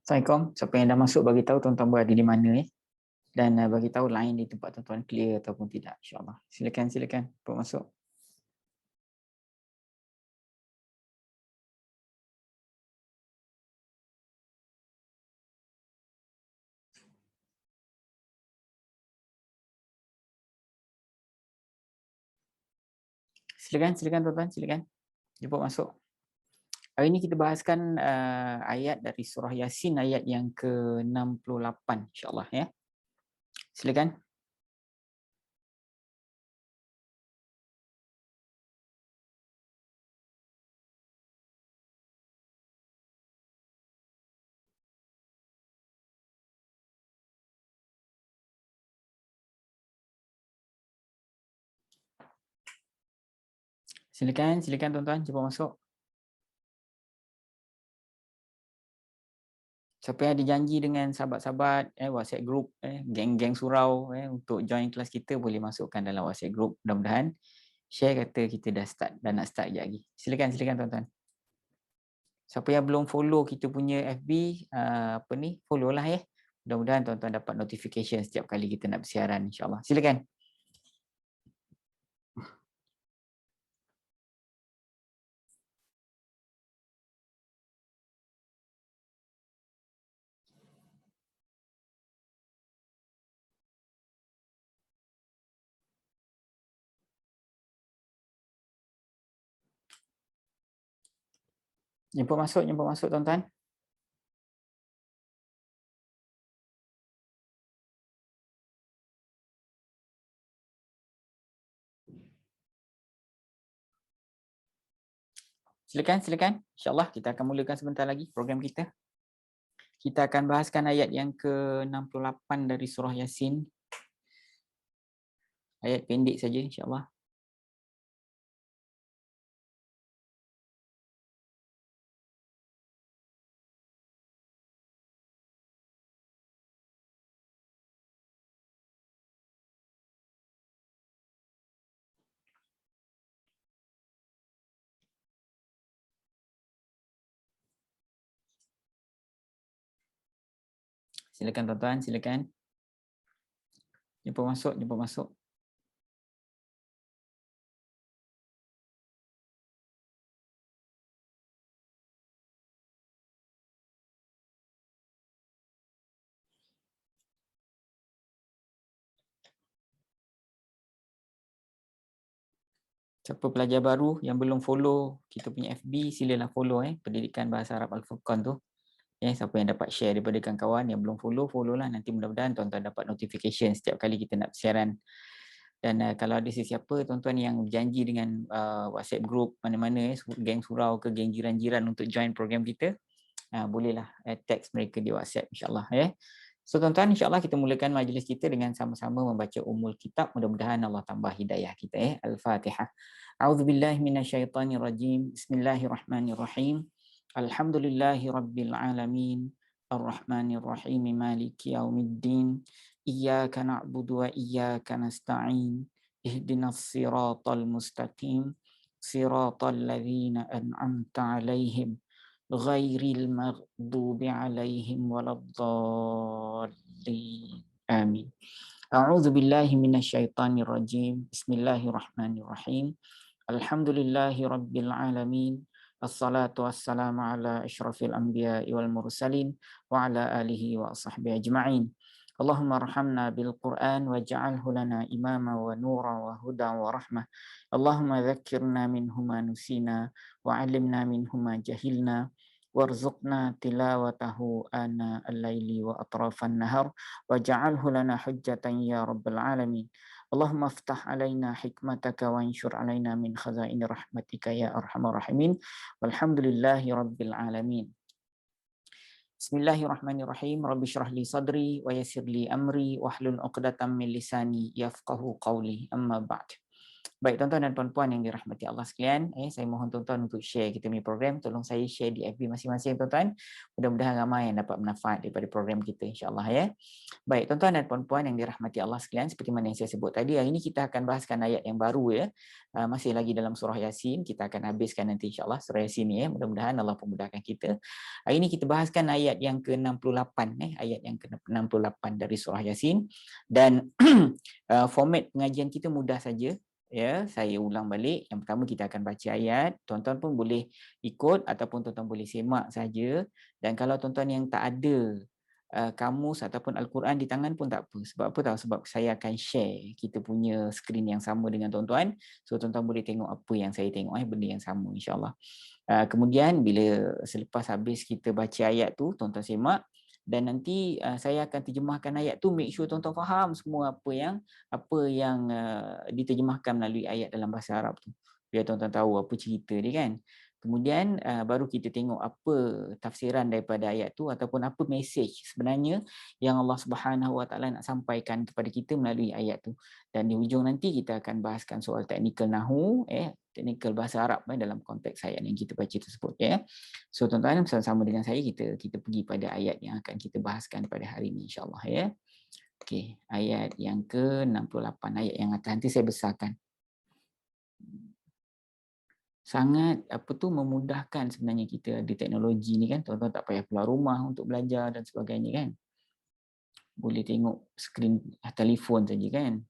Assalamualaikum. Siapa yang dah masuk bagi tahu tuan-tuan berada di mana dan bagi tahu line di tempat tuan-tuan clear ataupun tidak, insya-Allah. Silakan untuk masuk. Silakan tuan-tuan, silakan. Jemput masuk. Hari ini kita bahaskan ayat dari surah Yasin ayat yang ke-68 insya-Allah ya. Silakan. Silakan tuan-tuan, jemput masuk. Siapa yang ada janji dengan sahabat-sahabat WhatsApp group geng-geng surau untuk join kelas kita, boleh masukkan dalam WhatsApp group. Mudah-mudahan share kata kita dah start dan nak start je lagi. Silakan tuan-tuan. Siapa yang belum follow kita punya FB, follow lah ya. Mudah-mudahan tuan-tuan dapat notification setiap kali kita nak bersiaran, insya-Allah. Silakan. Jemput masuk tuan-tuan. Silakan. Insya-Allah kita akan mulakan sebentar lagi program kita. Kita akan bahaskan ayat yang ke-68 dari surah Yasin. Ayat pendek saja insya-Allah. Silakan tuan-tuan, silakan. Jemput masuk. Siapa pelajar baru yang belum follow kita punya FB, silalah follow Pendidikan Bahasa Arab Al-Furqan tu. Siapa yang dapat share daripada kawan-kawan yang belum follow lah. Nanti mudah-mudahan tuan-tuan dapat notification setiap kali kita nak bersiaran. Dan kalau ada sesiapa tuan-tuan yang berjanji dengan WhatsApp group mana-mana geng surau ke geng jiran-jiran untuk join program kita, bolehlah text mereka di WhatsApp insya-Allah ya. So tuan-tuan, insya-Allah kita mulakan majlis kita dengan sama-sama membaca Ummul Kitab. Mudah-mudahan Allah tambah hidayah kita Al-Fatihah. A'udzubillahi minasyaitonirrajim. Bismillahirrahmanirrahim. Alhamdulillahirabbil alamin. Arrahmanirrahim. Maliki yaumiddin. Iyyaka na'budu wa iyyaka nasta'in. Ihdinas siratal mustaqim. Siratal ladzina an'amta 'alaihim ghairil maghdubi 'alaihim waladdallin. Amin. A'udzu billahi minasyaitonir rajim. Bismillahirrahmanirrahim. Alhamdulillahirabbil alamin. Assalatu wassalamu ala asyrafil anbiya'i wal mursalin wa ala alihi wa sahbihi ajma'in. Allahumma arhamna bil Qur'an waj'alhu lana imama wa nura wa huda wa rahmah. Allahumma dzakkirna minhu ma nusina wa 'allimna minhu ma jahilna warzuqna tilawatahu ana al-laili wa atrafan nahar waj'alhu lana hujjatan ya rabbal alamin. Allahumma aftah alaina hikmataka wa anshur alaina min khazaini rahmatika ya arhamar rahimin. Walhamdulillahi rabbil alamin. Bismillahirrahmanirrahim. Rabbi syrah li sadri wa yassir li amri wahlul 'uqdatam min lisani yafqahu qawli. Amma ba'd. Baik tuan-tuan dan puan-puan yang dirahmati Allah sekalian, saya mohon tuan-tuan untuk share kita punya program. Tolong saya share di FB masing-masing tuan-tuan. Mudah-mudahan ramai yang dapat manfaat daripada program kita insya-Allah ya. Baik tuan-tuan dan puan-puan yang dirahmati Allah sekalian, seperti mana yang saya sebut tadi, hari ini kita akan bahaskan ayat yang baru ya. Masih lagi dalam surah Yasin, kita akan habiskan nanti insya-Allah surah Yasin ya. Mudah-mudahan Allah memudahkan kita. Hari ini kita bahaskan ayat yang ke-68 ayat yang ke-68 dari surah Yasin, dan format pengajian kita mudah saja. Ya, saya ulang balik. Yang pertama kita akan baca ayat. Tuan-tuan pun boleh ikut ataupun tuan-tuan boleh semak saja. Dan kalau tuan-tuan yang tak ada kamus ataupun Al-Quran di tangan pun tak apa. Sebab apa tahu? Sebab saya akan share kita punya skrin yang sama dengan tuan-tuan. So tuan-tuan boleh tengok apa yang saya tengok, benda yang sama insya-Allah. Kemudian bila selepas habis kita baca ayat tu, tuan-tuan semak. Dan nanti saya akan terjemahkan ayat tu, make sure tuan-tuan faham semua apa yang diterjemahkan melalui ayat dalam bahasa Arab tu. Biar tuan-tuan tahu apa cerita dia kan. Kemudian baru kita tengok apa tafsiran daripada ayat tu ataupun apa message sebenarnya yang Allah Subhanahu Wa Taala nak sampaikan kepada kita melalui ayat tu. Dan di hujung nanti kita akan bahaskan soal teknikal nahu, teknikal bahasa Arab dalam konteks ayat yang kita baca tersebut ya. So tuan-tuan bersama-sama dengan saya kita pergi pada ayat yang akan kita bahaskan pada hari ini insya-Allah ya. Okey, ayat yang ke-68, ayat yang atas nanti saya besarkan. Sangat memudahkan sebenarnya kita ada teknologi ni kan, tuan-tuan tak payah keluar rumah untuk belajar dan sebagainya kan. Boleh tengok skrin telefon saja kan.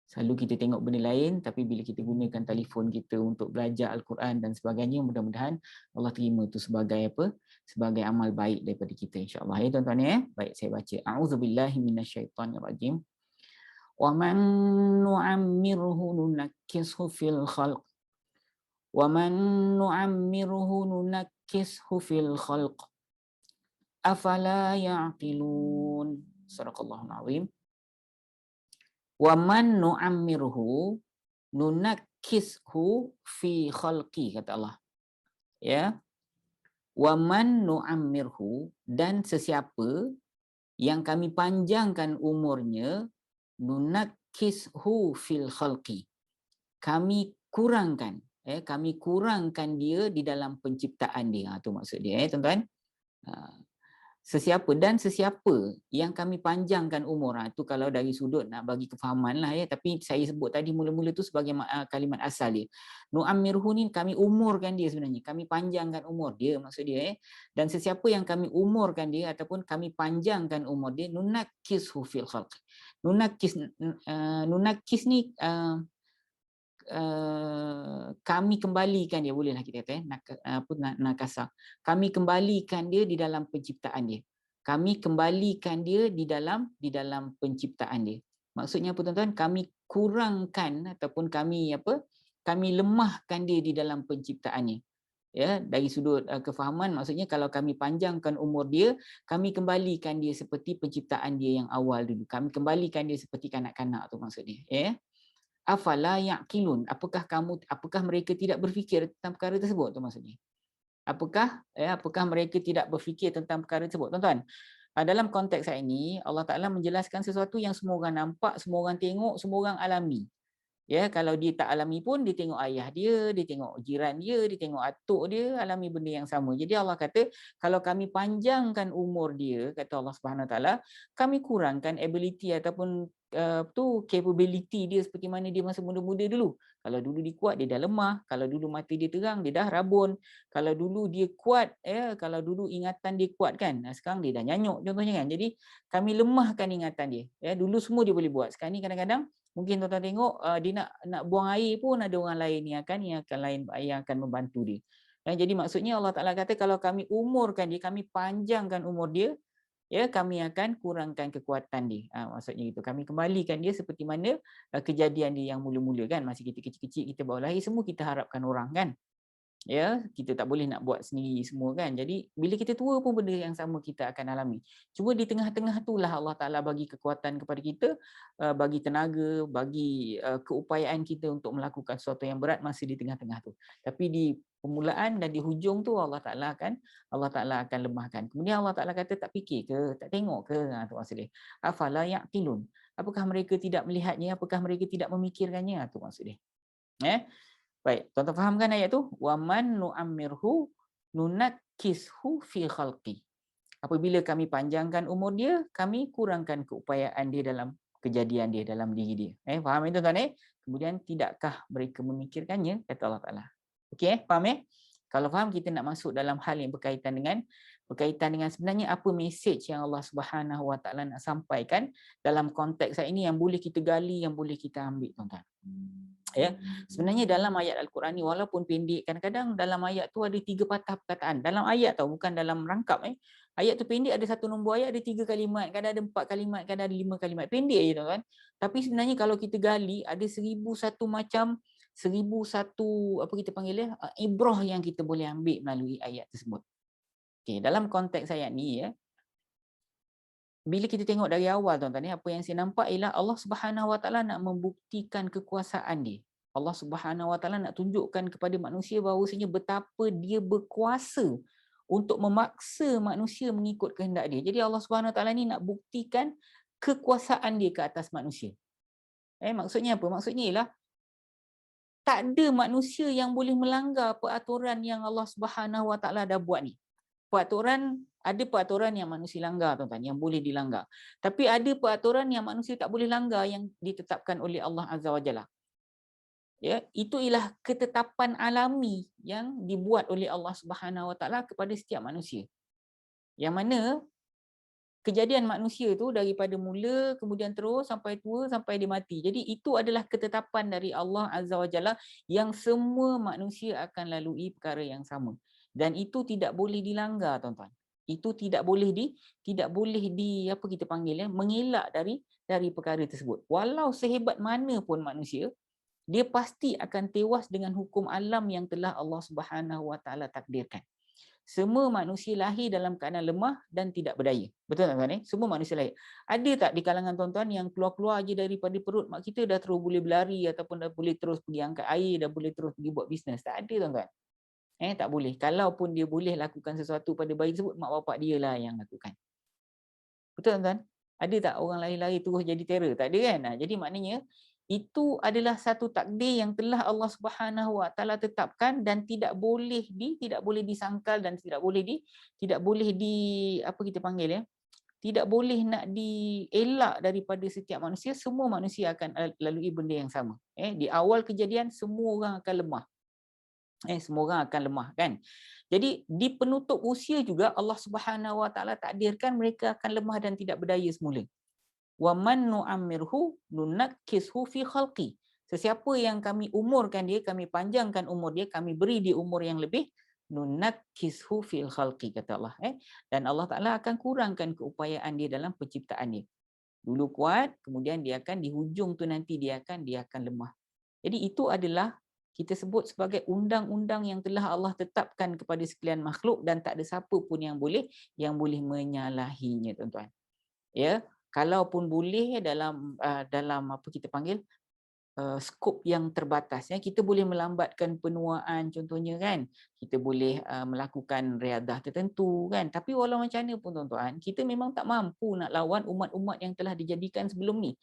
Selalu kita tengok benda lain, tapi bila kita gunakan telefon kita untuk belajar Al-Quran dan sebagainya, mudah-mudahan Allah terima itu sebagai apa? Sebagai amal baik daripada kita insya-Allah ya tuan-tuan ya. Baik, saya baca. A'udzubillahi minasyaitonirrajim. Wa man nu'ammirhu nunakkishu fil khalq. Wa man nu'ammirhu nunakkishu fil khalq. Afala ya'qilun. Sadaqallahul azim. Wa man nu'ammirhu nunakkishu fi khalqi, kata Allah. Ya. Wa man nu'ammirhu, dan sesiapa yang kami panjangkan umurnya, nunakkishu fil khalqi, kami kurangkan dia di dalam penciptaan dia. Itu maksud dia tuan-tuan. Sesiapa yang kami panjangkan umur, itu kalau dari sudut nak bagi kefahaman lah ya, tapi saya sebut tadi mula-mula tu sebagai kalimat asal dia. Nu'ammirhu ni kami umurkan dia, sebenarnya kami panjangkan umur dia maksud dia dan sesiapa yang kami umurkan dia ataupun kami panjangkan umur dia, nunakkishu fil khalq. Nunakkis ni kami kembalikan dia, bolehlah kita kata nakasa. Kami kembalikan dia di dalam penciptaan dia. Kami kembalikan dia di dalam penciptaan dia. Maksudnya apa tuan-tuan? Kami kurangkan ataupun kami lemahkan dia di dalam penciptaannya. Ya, dari sudut kefahaman, maksudnya kalau kami panjangkan umur dia, kami kembalikan dia seperti penciptaan dia yang awal dulu. Kami kembalikan dia seperti kanak-kanak tu maksud dia, ya. Afala ya'qilun, apakah mereka tidak berfikir tentang perkara tersebut, tu maksudnya. Apakah mereka tidak berfikir tentang perkara tersebut, tuan-tuan? Dalam konteks saat ini Allah Taala menjelaskan sesuatu yang semua orang nampak, semua orang tengok, semua orang alami. Ya, kalau dia tak alami pun dia tengok ayah dia tengok jiran dia tengok atuk dia alami benda yang sama. Jadi Allah kata kalau kami panjangkan umur dia, kata Allah Subhanahu Wa Taala, kami kurangkan ability ataupun capability dia seperti mana dia masa muda-muda dulu. Kalau dulu dia kuat, dia dah lemah. Kalau dulu mata dia terang, dia dah rabun. Kalau dulu dia kuat, kalau dulu ingatan dia kuat kan, sekarang dia dah nyanyuk contohnya kan. Jadi kami lemahkan ingatan dia. Dulu semua dia boleh buat. Sekarang ni kadang-kadang mungkin tuan-tuan tengok dia nak buang air pun ada orang lain yang akan membantu dia. Jadi maksudnya Allah Taala kata kalau kami umurkan dia, kami panjangkan umur dia, kami akan kurangkan kekuatan dia. Maksudnya itu, kami kembalikan dia seperti mana kejadian dia yang mula-mula kan, masa kita kecil-kecil kita baru lahir, semua kita harapkan orang kan. Ya, kita tak boleh nak buat sendiri semua kan. Jadi bila kita tua pun benda yang sama kita akan alami. Cuma di tengah-tengah itulah Allah Taala bagi kekuatan kepada kita, bagi tenaga, bagi keupayaan kita untuk melakukan sesuatu yang berat masa di tengah-tengah tu. Tapi di permulaan dan di hujung tu Allah Taala akan lemahkan. Kemudian Allah Taala kata tak fikir ke, tak tengok ke, tu maksud dia. Afala ya'qilun. Apakah mereka tidak melihatnya? Apakah mereka tidak memikirkannya? Tu maksud dia. Baik, tuan-tuan fahamkan ayat tu? Wa man nu'ammirhu nunakkishu fi khalqi. Apabila kami panjangkan umur dia, kami kurangkan keupayaan dia dalam kejadian dia, dalam diri dia. Faham itu tuan? Kemudian tidakkah mereka memikirkannya? Kata Allah Ta'ala. Okey, faham? Kalau faham, kita nak masuk dalam hal yang berkaitan dengan sebenarnya apa mesej yang Allah Subhanahu Wa Ta'ala nak sampaikan dalam konteks ini yang boleh kita gali, yang boleh kita ambil, tuan-tuan. Sebenarnya dalam ayat Al-Quran ni walaupun pendek, kadang-kadang dalam ayat tu ada 3 patah perkataan. Dalam ayat tau, bukan dalam rangkap. Ayat tu pendek, ada 1 nombor ayat, ada 3 kalimat, kadang ada 4 kalimat, kadang ada 5 kalimat. Pendek je tuan. Tapi sebenarnya kalau kita gali, ada 1001 macam, 1001 apa kita panggil ibrah yang kita boleh ambil melalui ayat tersebut. Okey, dalam konteks ayat ni bila kita tengok dari awal tuan-tuan, apa yang saya nampak ialah Allah Subhanahu Wa Taala nak membuktikan kekuasaan dia. Allah Subhanahu Wa Taala nak tunjukkan kepada manusia bahawasanya betapa dia berkuasa untuk memaksa manusia mengikut kehendak dia. Jadi Allah Subhanahu Wa Taala ni nak buktikan kekuasaan dia ke atas manusia. Maksudnya apa? Maksudnya ialah tak ada manusia yang boleh melanggar peraturan yang Allah Subhanahu Wa Taala dah buat ni. Ada peraturan yang manusia langgar tuan-tuan, yang boleh dilanggar. Tapi ada peraturan yang manusia tak boleh langgar yang ditetapkan oleh Allah Azza wa Jalla. Itu ialah ketetapan alami yang dibuat oleh Allah Subhanahu Wa Taala kepada setiap manusia. Yang mana kejadian manusia tu daripada mula kemudian terus sampai tua sampai dia mati. Jadi itu adalah ketetapan dari Allah Azza wa Jalla yang semua manusia akan lalui perkara yang sama. Dan itu tidak boleh dilanggar tuan-tuan. Itu tidak boleh apa kita panggil mengelak dari perkara tersebut. Walau sehebat mana pun manusia, dia pasti akan tewas dengan hukum alam yang telah Allah Subhanahu Wa Taala takdirkan. Semua manusia lahir dalam keadaan lemah dan tidak berdaya. Betul tak tuan? Semua manusia lahir. Ada tak di kalangan tuan-tuan yang keluar-keluar je daripada perut mak kita dah terus boleh berlari ataupun dah boleh terus pergi angkat air, dah boleh terus pergi buat bisnes? Tak ada tuan-tuan. Tak boleh. Kalaupun dia boleh lakukan sesuatu pada bayi tersebut, mak bapak dia lah yang lakukan. Betul tuan-tuan? Ada tak orang lari-lari terus jadi terror? Tak ada kan? Jadi maknanya itu adalah satu takdir yang telah Allah Subhanahu Wa Taala tetapkan dan tidak boleh disangkal dan tidak boleh apa kita panggil tidak boleh nak dielak daripada setiap manusia. Semua manusia akan lalui benda yang sama. Di awal kejadian semua orang akan lemah. Semua orang akan lemah kan. Jadi di penutup usia juga Allah Subhanahu Wa Taala takdirkan mereka akan lemah dan tidak berdaya semula. Wa man nu'ammirhu nunakkishu fi khalqi. Sesiapa yang kami umurkan dia, kami panjangkan umur dia, kami beri dia umur yang lebih, nunakkishu fil khalqi kata Allah. Dan Allah Taala akan kurangkan keupayaan dia dalam penciptaan dia. Dulu kuat, kemudian dia akan di hujung tu nanti dia akan lemah. Jadi itu adalah kita sebut sebagai undang-undang yang telah Allah tetapkan kepada sekalian makhluk dan tak ada siapa pun yang boleh menyalahinya tuan-tuan. Kalaupun boleh dalam apa kita panggil skop yang terbatas, kita boleh melambatkan penuaan contohnya kan, kita boleh melakukan riadah tertentu kan, tapi walau macam mana pun tuan-tuan, kita memang tak mampu nak lawan umat-umat yang telah dijadikan sebelum ni.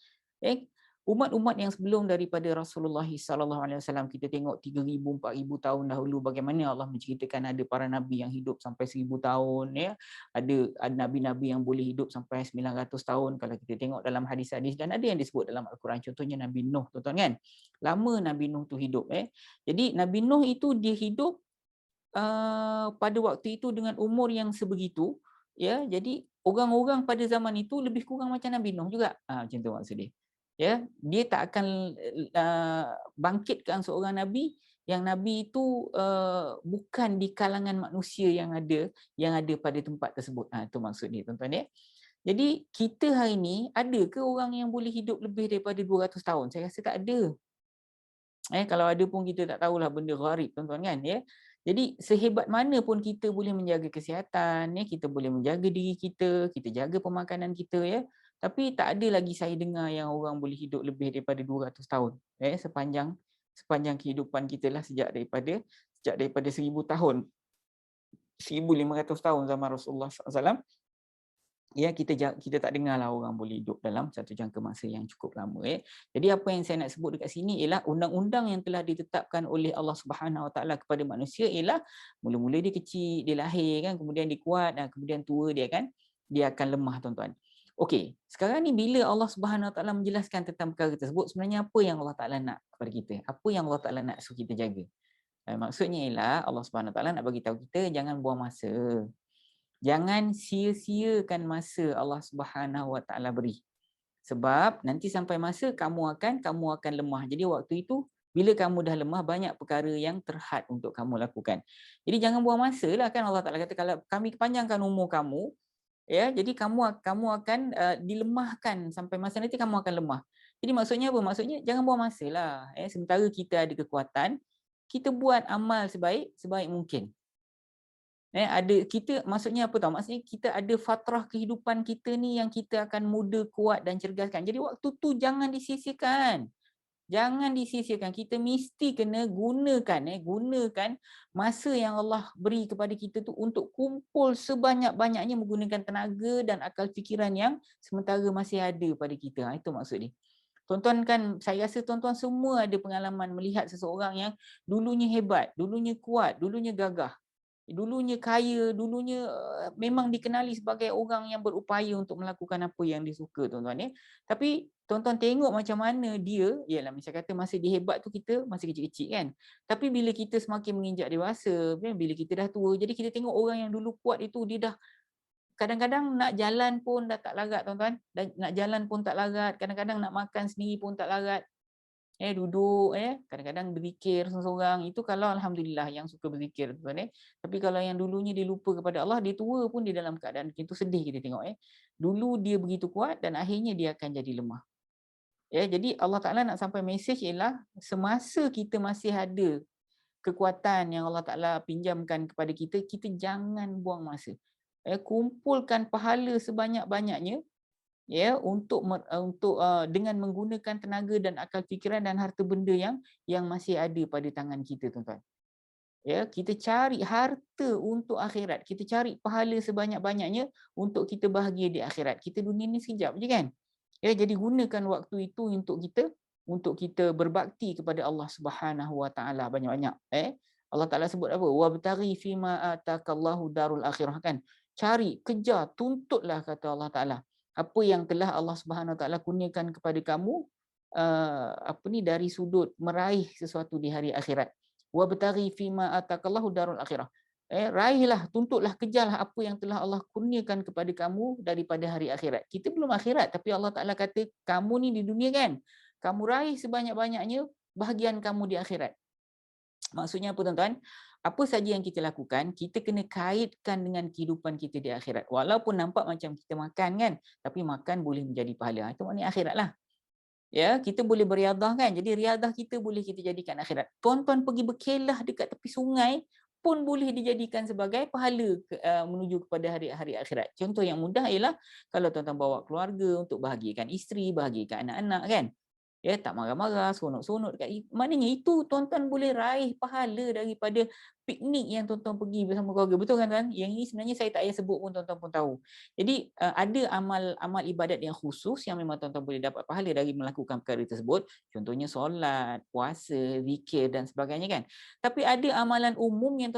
Umat-umat yang sebelum daripada Rasulullah SAW, kita tengok 3,000 4,000 tahun dahulu bagaimana Allah menceritakan ada para nabi yang hidup sampai 1,000 tahun, ada nabi-nabi yang boleh hidup sampai 900 tahun kalau kita tengok dalam hadis-hadis, dan ada yang disebut dalam Al-Quran, contohnya Nabi Nuh tuan-tuan kan. Lama Nabi Nuh tu hidup. Jadi Nabi Nuh itu dia hidup pada waktu itu dengan umur yang sebegitu, jadi orang-orang pada zaman itu lebih kurang macam Nabi Nuh juga. Macam tu maksud dia. Dia tak akan bangkitkan seorang nabi yang nabi itu bukan di kalangan manusia yang ada pada tempat tersebut. Itu maksud dia tuan-tuan. Jadi kita hari ni ada ke orang yang boleh hidup lebih daripada 200 tahun? Saya rasa tak ada. Kalau ada pun kita tak tahulah, benda gharib tuan-tuan kan. Jadi sehebat mana pun kita boleh menjaga kesihatan, kita boleh menjaga diri kita jaga pemakanan kita, tapi tak ada lagi saya dengar yang orang boleh hidup lebih daripada 200 tahun sepanjang kehidupan kita lah, sejak daripada 1,000 tahun, 1,500 tahun zaman Rasulullah SAW Ya, kita tak dengar lah orang boleh hidup dalam satu jangka masa yang cukup lama. Jadi apa yang saya nak sebut dekat sini ialah undang-undang yang telah ditetapkan oleh Allah Subhanahu Wa Taala kepada manusia ialah mula-mula dia kecil, dia lahir kan, kemudian dia kuat dan kemudian tua dia akan lemah, tuan-tuan. Okey, sekarang ni bila Allah Subhanahu Wa Taala menjelaskan tentang perkara tersebut, sebenarnya apa yang Allah Taala nak kepada kita? Apa yang Allah Taala nak suruh kita jaga? Maksudnya ialah Allah Subhanahu Wa Taala nak bagi tahu kita jangan buang masa. Jangan sia-siakan masa Allah Subhanahu Wa Taala beri. Sebab nanti sampai masa kamu akan lemah. Jadi waktu itu bila kamu dah lemah, banyak perkara yang terhad untuk kamu lakukan. Jadi jangan buang masa lah, kan Allah Taala kata kalau kami panjangkan umur kamu, ya, jadi kamu akan dilemahkan sampai masa nanti kamu akan lemah. Jadi maksudnya apa? Maksudnya jangan buang masa lah. Sementara kita ada kekuatan, kita buat amal sebaik mungkin. Maksudnya apa tahu? Maksudnya kita ada fatrah kehidupan kita ni yang kita akan muda, kuat dan cerdaskan. Jadi waktu tu jangan disisihkan. Jangan disisihkan. Kita mesti kena gunakan masa yang Allah beri kepada kita tu untuk kumpul sebanyak-banyaknya menggunakan tenaga dan akal fikiran yang sementara masih ada pada kita. Itu maksud dia. Tuan-tuan kan, saya rasa tuan-tuan semua ada pengalaman melihat seseorang yang dulunya hebat, dulunya kuat, dulunya gagah. Dulunya kaya, dulunya memang dikenali sebagai orang yang berupaya untuk melakukan apa yang dia suka, tuan-tuan ya. Tapi tuan-tuan tengok macam mana dia, yalah macam kata masa dia hebat tu kita masih kecil-kecil kan. Tapi bila kita semakin menginjak dewasa, bila kita dah tua, jadi kita tengok orang yang dulu kuat itu dia dah kadang-kadang nak jalan pun dah tak larat, tuan-tuan. Nak jalan pun tak larat, kadang-kadang nak makan sendiri pun tak larat. Duduk kadang-kadang berzikir seorang-seorang, itu kalau alhamdulillah yang suka berzikir, tuan. Tapi kalau yang dulunya dia lupa kepada Allah, dia tua pun dia dalam keadaan itu, sedih kita tengok. Dulu dia begitu kuat dan akhirnya dia akan jadi lemah. Jadi Allah Taala nak sampai mesej ialah semasa kita masih ada kekuatan yang Allah Taala pinjamkan kepada kita, kita jangan buang masa. Kumpulkan pahala sebanyak-banyaknya untuk dengan menggunakan tenaga dan akal fikiran dan harta benda yang masih ada pada tangan kita, tuan-tuan. Kita cari harta untuk akhirat, kita cari pahala sebanyak-banyaknya untuk kita bahagia di akhirat. Kita dunia ni sekejap je kan. Jadi gunakan waktu itu untuk kita berbakti kepada Allah Subhanahu Wa Taala banyak-banyak. Allah Taala sebut apa? Wabtaghi fima atakallahu darul akhirah, kan. Cari, kejar, tuntutlah kata Allah Taala apa yang telah Allah Subhanahu Wa Taala kurniakan kepada kamu dari sudut meraih sesuatu di hari akhirat. Wabtaghi fima atakallahu darul akhirah. Raihlah, tuntutlah, kejarlah apa yang telah Allah kurniakan kepada kamu daripada hari akhirat. Kita belum akhirat, tapi Allah Taala kata kamu ni di dunia kan, kamu raih sebanyak-banyaknya bahagian kamu di akhirat. Maksudnya apa, tuan-tuan? Apa saja yang kita lakukan, kita kena kaitkan dengan kehidupan kita di akhirat. Walaupun nampak macam kita makan kan, tapi makan boleh menjadi pahala. Itu maknanya akhirat lah. Kita boleh beriadah kan. Jadi riadah kita boleh kita jadikan akhirat. Tuan-tuan pergi berkelah dekat tepi sungai pun boleh dijadikan sebagai pahala menuju kepada hari-hari akhirat. Contoh yang mudah ialah kalau tuan-tuan bawa keluarga untuk bahagiakan isteri, bahagiakan anak-anak kan. Tak marah-marah, seronok-seronok dekat. Maknanya itu tuan-tuan boleh raih pahala daripada piknik yang tuan-tuan pergi bersama keluarga. Betul kan, tuan? Yang ini sebenarnya saya tak payah sebut pun tuan-tuan pun tahu. Jadi ada amal ibadat yang khusus yang memang tuan-tuan boleh dapat pahala dari melakukan perkara tersebut. Contohnya solat, puasa, zikir dan sebagainya kan. Tapi ada amalan umum yang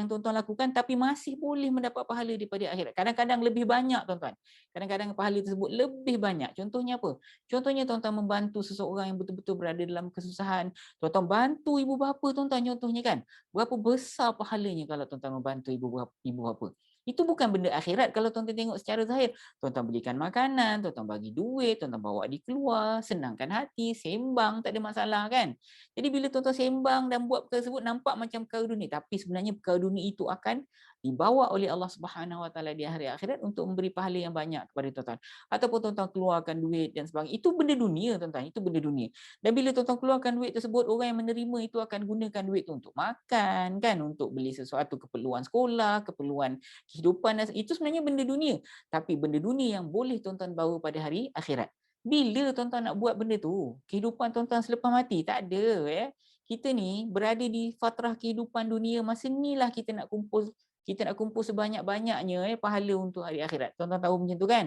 tuan-tuan lakukan tapi masih boleh mendapat pahala daripada akhirat. Kadang-kadang lebih banyak, tuan-tuan. Kadang-kadang pahala tersebut lebih banyak. Contohnya apa? Contohnya tuan-tuan membantu seseorang yang betul-betul berada dalam kesusahan. Tuan-tuan bantu ibu bapa, tuan-tuan, contohnya kan. Berapa besar pahalanya kalau tuan-tuan membantu ibu bapa. Itu bukan benda akhirat kalau tuan-tuan tengok secara zahir. Tuan-tuan belikan makanan, tuan-tuan bagi duit, tuan-tuan bawa dia keluar, senangkan hati, sembang, tak ada masalah kan. Jadi bila tuan-tuan sembang dan buat perkara tersebut nampak macam perkara dunia, tapi sebenarnya perkara dunia itu akan dibawa oleh Allah Subhanahu Wa Taala di hari akhirat untuk memberi pahala yang banyak kepada tuan-tuan. Ataupun tuan-tuan keluarkan duit dan sebagainya. Itu benda dunia, tuan-tuan. Itu benda dunia. Dan bila tuan-tuan keluarkan duit tersebut, orang yang menerima itu akan gunakan duit itu untuk makan, kan, untuk beli sesuatu keperluan sekolah, keperluan kehidupan. Itu sebenarnya benda dunia. Tapi benda dunia yang boleh tuan-tuan bawa pada hari akhirat. Bila tuan-tuan nak buat benda tu, kehidupan tuan-tuan selepas mati, tak ada. Kita ni berada di fatrah kehidupan dunia, masa inilah kita nak kumpul kita nak kumpul sebanyak-banyaknya pahala untuk hari akhirat. Tuan-tuan tahu macam tu kan?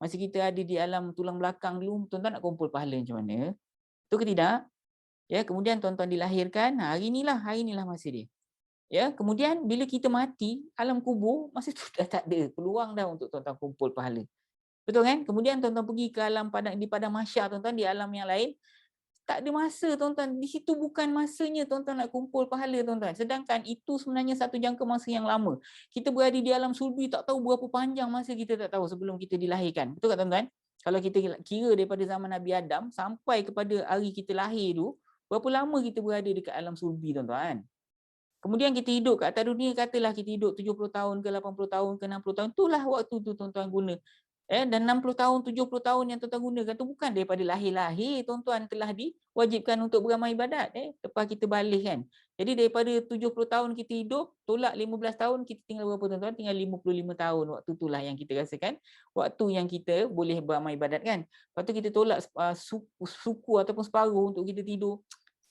Masa kita ada di alam tulang belakang dulu, tuan-tuan nak kumpul pahala macam mana? Betul ke tidak? Ya, kemudian tuan-tuan dilahirkan, hari inilah masa dia. Ya, kemudian bila kita mati, alam kubur masa tu dah tak ada peluang dah untuk tuan-tuan kumpul pahala. Betul kan? Kemudian tuan-tuan pergi ke alam di padang mahsyar, tuan-tuan, di alam yang lain, tak ada masa, tuan-tuan. Di situ bukan masanya tuan-tuan nak kumpul pahala, tuan-tuan. Sedangkan itu sebenarnya satu jangka masa yang lama. Kita berada di alam sulbi, tak tahu berapa panjang masa kita tak tahu sebelum kita dilahirkan. Betul tak, tuan-tuan? Kalau kita kira daripada zaman Nabi Adam sampai kepada hari kita lahir tu, berapa lama kita berada dekat alam sulbi, tuan-tuan? Kemudian kita hidup kat atas dunia, katalah kita hidup 70 tahun ke 80 tahun ke 60 tahun, itulah waktu tu tuan-tuan guna. Dan 60 tahun, 70 tahun yang tuan-tuan gunakan tu bukan daripada lahir-lahir tuan-tuan telah diwajibkan untuk beramal ibadat. Lepas kita balik kan. Jadi daripada 70 tahun kita hidup, tolak 15 tahun, kita tinggal berapa, tuan-tuan? Tinggal 55 tahun. Waktu itulah yang kita rasakan, waktu yang kita boleh beramal ibadat kan. Lepas tu kita tolak suku ataupun separuh untuk kita tidur.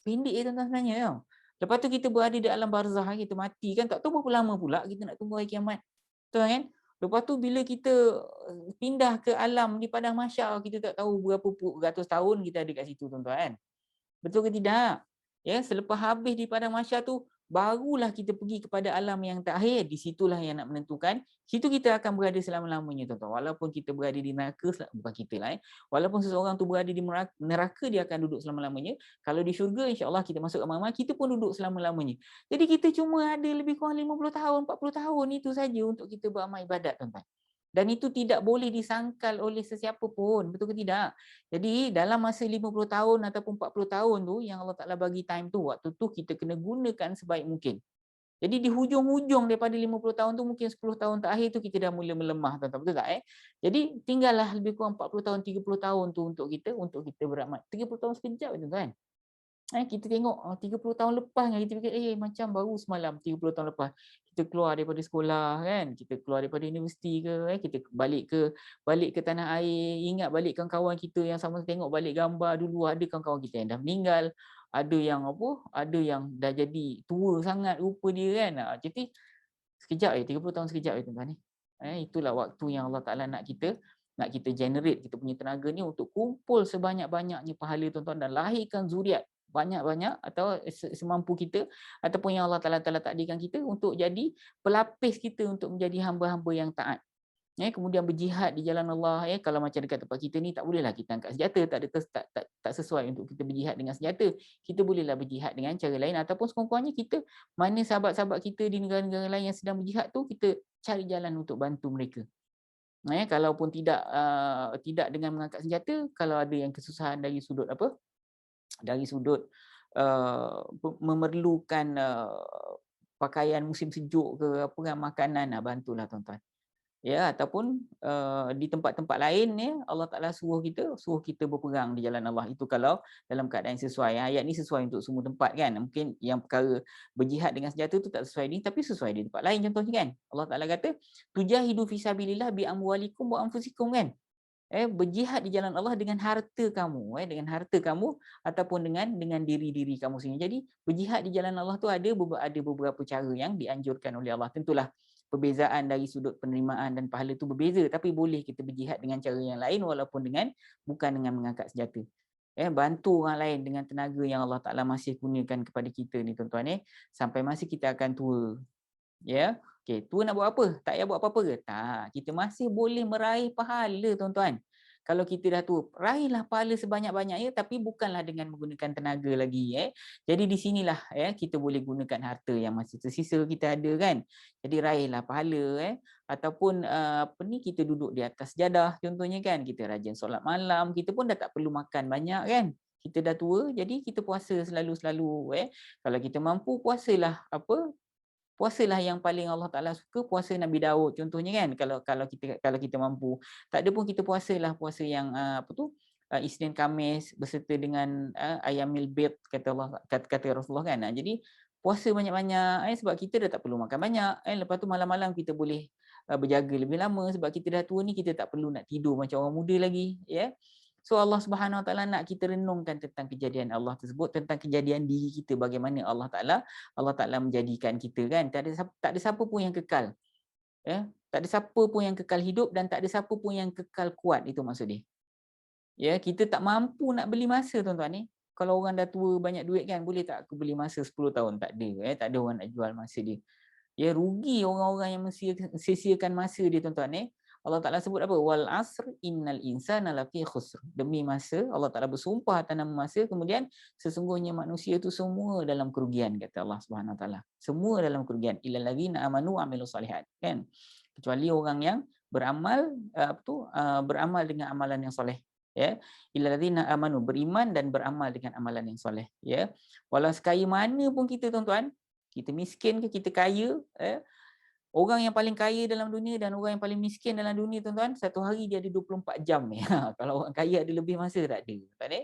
Pendek tuan-tuan sebenarnya tau. Lepas tu kita berada di alam barzah, kita mati kan, tak tahu berapa lama pula kita nak tunggu hari kiamat. Betul kan? Lepas tu bila kita pindah ke alam di padang mahsyar, kita tak tahu berapa ratus tahun kita ada kat situ, tuan-tuan. Betul ke tidak? Ya, selepas habis di padang mahsyar tu, barulah kita pergi kepada alam yang terakhir. Di situlah yang nak menentukan. Situ kita akan berada selama-lamanya, tuan-tuan. Walaupun kita berada di neraka, bukan kita lah. Walaupun seseorang tu berada di neraka, dia akan duduk selama-lamanya. Kalau di syurga, insya-Allah kita masuk amal-amal, kita pun duduk selama-lamanya. Jadi kita cuma ada lebih kurang 50 tahun, 40 tahun itu saja untuk kita beramal ibadat, tuan-tuan. Dan itu tidak boleh disangkal oleh sesiapa pun. Betul ke tidak? Jadi dalam masa 50 tahun ataupun 40 tahun tu yang Allah Ta'ala bagi time tu, waktu tu kita kena gunakan sebaik mungkin. Jadi di hujung-hujung daripada 50 tahun tu, mungkin 10 tahun terakhir tu kita dah mula melemah, tuan-tuan. Betul tak? Jadi tinggallah lebih kurang 40 tahun, 30 tahun tu untuk kita beramal. 30 tahun sekejap, tuan-tuan. Kita tengok 30 tahun lepas kan, kita fikir macam baru semalam 30 tahun lepas kita keluar daripada sekolah kan, kita keluar daripada universiti ke, kita balik ke tanah air, ingat balik kawan-kawan kita yang sama, tengok balik gambar dulu, ada kawan-kawan kita yang dah meninggal, ada yang dah jadi tua sangat rupa dia kan. Jadi sekejap 30 tahun sekejap tuan-tuan ni. Itulah waktu yang Allah Taala nak kita generate kita punya tenaga ni untuk kumpul sebanyak-banyaknya pahala, tuan-tuan, dan lahirkan zuriat banyak-banyak atau semampu kita ataupun yang Allah Taala takdirkan kita untuk jadi pelapis kita untuk menjadi hamba-hamba yang taat. Kemudian berjihad di jalan Allah. Kalau macam dekat tempat kita ni, tak bolehlah kita angkat senjata, tak sesuai untuk kita berjihad dengan senjata. Kita bolehlah berjihad dengan cara lain, ataupun sekurang-kurangnya kita, mana sahabat-sahabat kita di negara-negara lain yang sedang berjihad tu, kita cari jalan untuk bantu mereka. Kalaupun tidak dengan mengangkat senjata, kalau ada yang kesusahan dari sudut memerlukan pakaian musim sejuk ke apa kan, makanan, bantulah, tuan-tuan. Ataupun di tempat-tempat lain Allah Taala suruh kita berperang di jalan Allah. Itu kalau dalam keadaan sesuai. Ayat ni sesuai untuk semua tempat kan. Mungkin yang perkara berjihad dengan senjata tu tak sesuai ni, tapi sesuai di tempat lain contohnya kan. Allah Taala kata tujahidu fi sabilillah bi amwalikum wa anfusikum kan. Berjihad di jalan Allah dengan harta kamu, ataupun dengan diri kamu sendiri. Jadi berjihad di jalan Allah tu ada beberapa cara yang dianjurkan oleh Allah. Tentulah perbezaan dari sudut penerimaan dan pahala tu berbeza, tapi boleh kita berjihad dengan cara yang lain walaupun bukan dengan mengangkat senjata. Bantu orang lain dengan tenaga yang Allah Taala masih kurniakan kepada kita ni, tuan-tuan, sampai masa kita akan tua. Okey, tua nak buat apa? Tak payah buat apa-apa ke? Tak, kita masih boleh meraih pahala, tuan-tuan. Kalau kita dah tua, raihlah pahala sebanyak-banyaknya, tapi bukanlah dengan menggunakan tenaga lagi. Jadi di sinilah kita boleh gunakan harta yang masih tersisa kita ada kan. Jadi raihlah pahala ataupun kita duduk di atas sejadah contohnya kan. Kita rajin solat malam, kita pun dah tak perlu makan banyak kan. Kita dah tua, jadi kita puasa selalu-selalu. Kalau kita mampu, puasalah puasalah yang paling Allah Taala suka, puasa Nabi Daud contohnya kan. Kalau kita mampu. Tak ada pun kita puasalah puasa yang Isnin Khamis berserta dengan Ayyamil Bid kata Rasulullah kan. Jadi puasa banyak-banyak sebab kita dah tak perlu makan banyak. Lepas tu malam-malam kita boleh berjaga lebih lama sebab kita dah tua ni, kita tak perlu nak tidur macam orang muda lagi So Allah Subhanahu Wa Taala nak kita renungkan tentang kejadian Allah tersebut, tentang kejadian diri kita, bagaimana Allah Taala menjadikan kita kan. Tak ada siapa pun yang kekal. Tak ada siapa pun yang kekal hidup dan tak ada siapa pun yang kekal kuat, itu maksud dia. Ya, kita tak mampu nak beli masa tuan-tuan ni. Kalau orang dah tua banyak duit kan, boleh tak aku beli masa 10 tahun? Tak ada. Tak ada orang nak jual masa dia. Ya, rugi orang-orang yang sia-siakan masa dia tuan-tuan. Allah Ta'ala sebut apa? Wal asr innal insana lafi khusr. Demi masa, Allah Ta'ala bersumpah atas nama masa, kemudian sesungguhnya manusia tu semua dalam kerugian, kata Allah Subhanahu Wa Ta'ala. Semua dalam kerugian. Illal ladzina amanu wa amilus solihat. Kan? Kecuali orang yang beramal beramal dengan amalan yang soleh. Ya, illal ladzina amanu, beriman dan beramal dengan amalan yang soleh. Ya, walau sekaya mana pun kita tuan-tuan, kita miskin ke kita kaya, orang yang paling kaya dalam dunia dan orang yang paling miskin dalam dunia tuan-tuan, satu hari dia ada 24 jam ni. Kalau orang kaya ada lebih masa tak ada. Tak ada.